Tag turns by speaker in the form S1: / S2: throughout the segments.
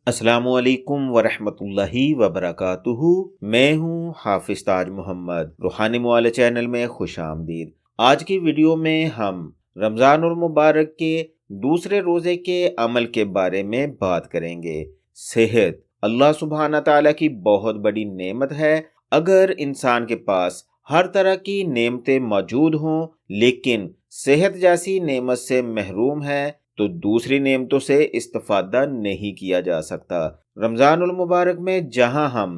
S1: السلام علیکم ورحمۃ اللہ وبرکاتہ۔ میں ہوں حافظ تاج محمد، روحانی معالجہ چینل میں خوش آمدید۔ آج کی ویڈیو میں ہم رمضان المبارک کے دوسرے روزے کے عمل کے بارے میں بات کریں گے۔ صحت اللہ سبحانہ تعالیٰ کی بہت بڑی نعمت ہے۔ اگر انسان کے پاس ہر طرح کی نعمتیں موجود ہوں لیکن صحت جیسی نعمت سے محروم ہے تو دوسری نعمتوں سے استفادہ نہیں کیا جا سکتا۔ رمضان المبارک میں جہاں ہم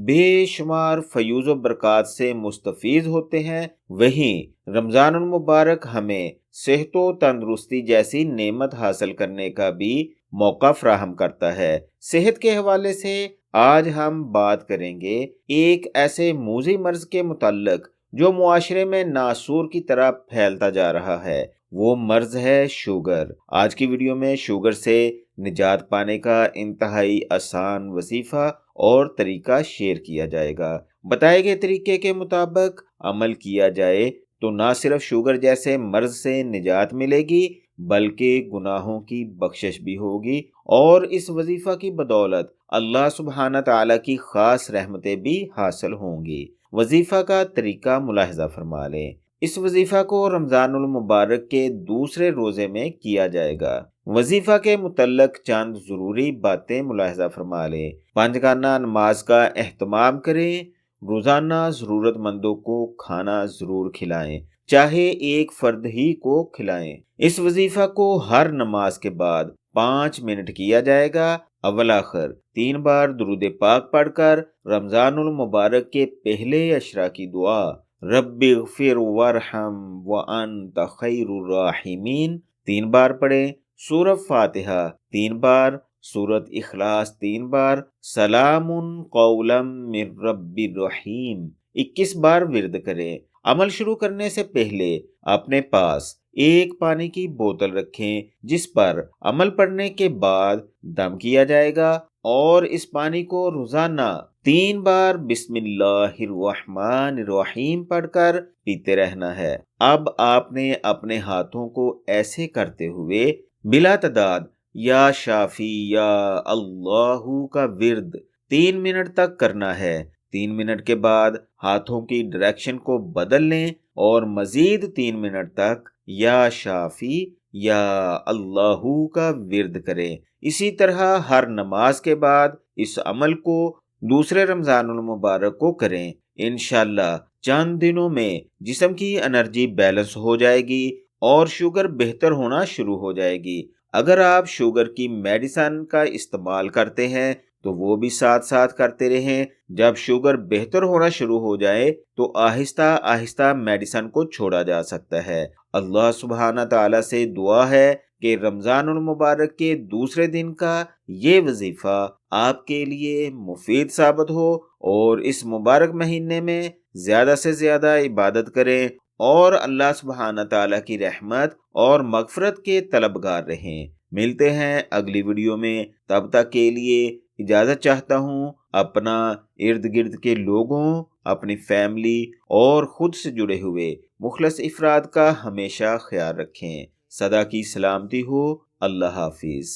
S1: بے شمار فیوز و برکات سے مستفیض ہوتے ہیں، وہیں رمضان المبارک ہمیں صحت و تندرستی جیسی نعمت حاصل کرنے کا بھی موقع فراہم کرتا ہے۔ صحت کے حوالے سے آج ہم بات کریں گے ایک ایسے موذی مرض کے متعلق جو معاشرے میں ناسور کی طرح پھیلتا جا رہا ہے۔ وہ مرض ہے شوگر۔ آج کی ویڈیو میں شوگر سے نجات پانے کا انتہائی آسان وظیفہ اور طریقہ شیئر کیا جائے گا۔ بتائے گئے طریقے کے مطابق عمل کیا جائے تو نہ صرف شوگر جیسے مرض سے نجات ملے گی بلکہ گناہوں کی بخشش بھی ہوگی، اور اس وظیفہ کی بدولت اللہ سبحانہ تعالیٰ کی خاص رحمتیں بھی حاصل ہوں گی۔ وظیفہ کا طریقہ ملاحظہ فرما لیں۔ اس وظیفہ کو رمضان المبارک کے دوسرے روزے میں کیا جائے گا۔ وظیفہ کے متعلق چند ضروری باتیں ملاحظہ فرما لیں۔ پنجگانہ نماز کا اہتمام کریں۔ روزانہ ضرورت مندوں کو کھانا ضرور کھلائیں، چاہے ایک فرد ہی کو کھلائیں۔ اس وظیفہ کو ہر نماز کے بعد 5 منٹ کیا جائے گا۔ اول آخر 3 بار درود پاک پڑھ کر رمضان المبارک کے پہلے عشرہ کی دعا رب اغفر وارحم وانت خیر الراحمین 3 بار پڑھیں۔ سورۃ فاتحہ 3 بار، سورۃ اخلاص 3 بار، سلام قولا من رب الرحیم 21 بار ورد کریں۔ عمل شروع کرنے سے پہلے اپنے پاس ایک پانی کی بوتل رکھیں جس پر عمل پڑھنے کے بعد دم کیا جائے گا، اور اس پانی کو روزانہ 3 بار بسم اللہ الرحمن الرحیم پڑھ کر پیتے رہنا ہے۔ اب آپ نے اپنے ہاتھوں کو ایسے کرتے ہوئے بلا تعداد یا شافی یا اللہ کا ورد 3 منٹ تک کرنا ہے۔ 3 منٹ کے بعد ہاتھوں کی ڈائریکشن کو بدل لیں اور مزید 3 منٹ تک یا شافی یا اللہ کا ورد کریں۔ اسی طرح ہر نماز کے بعد اس عمل کو دوسرے رمضان المبارک کو کریں۔ انشاءاللہ چند دنوں میں جسم کی انرجی بیلنس ہو جائے گی اور شوگر بہتر ہونا شروع ہو جائے گی۔ اگر آپ شوگر کی میڈیسن کا استعمال کرتے ہیں تو وہ بھی ساتھ ساتھ کرتے رہیں۔ جب شوگر بہتر ہونا شروع ہو جائے تو آہستہ آہستہ میڈیسن کو چھوڑا جا سکتا ہے۔ اللہ سبحانہ تعالیٰ سے دعا ہے کہ رمضان المبارک کے دوسرے دن کا یہ وظیفہ آپ کے لیے مفید ثابت ہو، اور اس مبارک مہینے میں زیادہ سے زیادہ عبادت کریں اور اللہ سبحانہ تعالیٰ کی رحمت اور مغفرت کے طلبگار رہیں۔ ملتے ہیں اگلی ویڈیو میں، تب تک کے لیے اجازت چاہتا ہوں۔ اپنا ارد گرد کے لوگوں، اپنی فیملی اور خود سے جڑے ہوئے مخلص افراد کا ہمیشہ خیال رکھیں۔ سدا کی سلامتی ہو۔ اللہ حافظ۔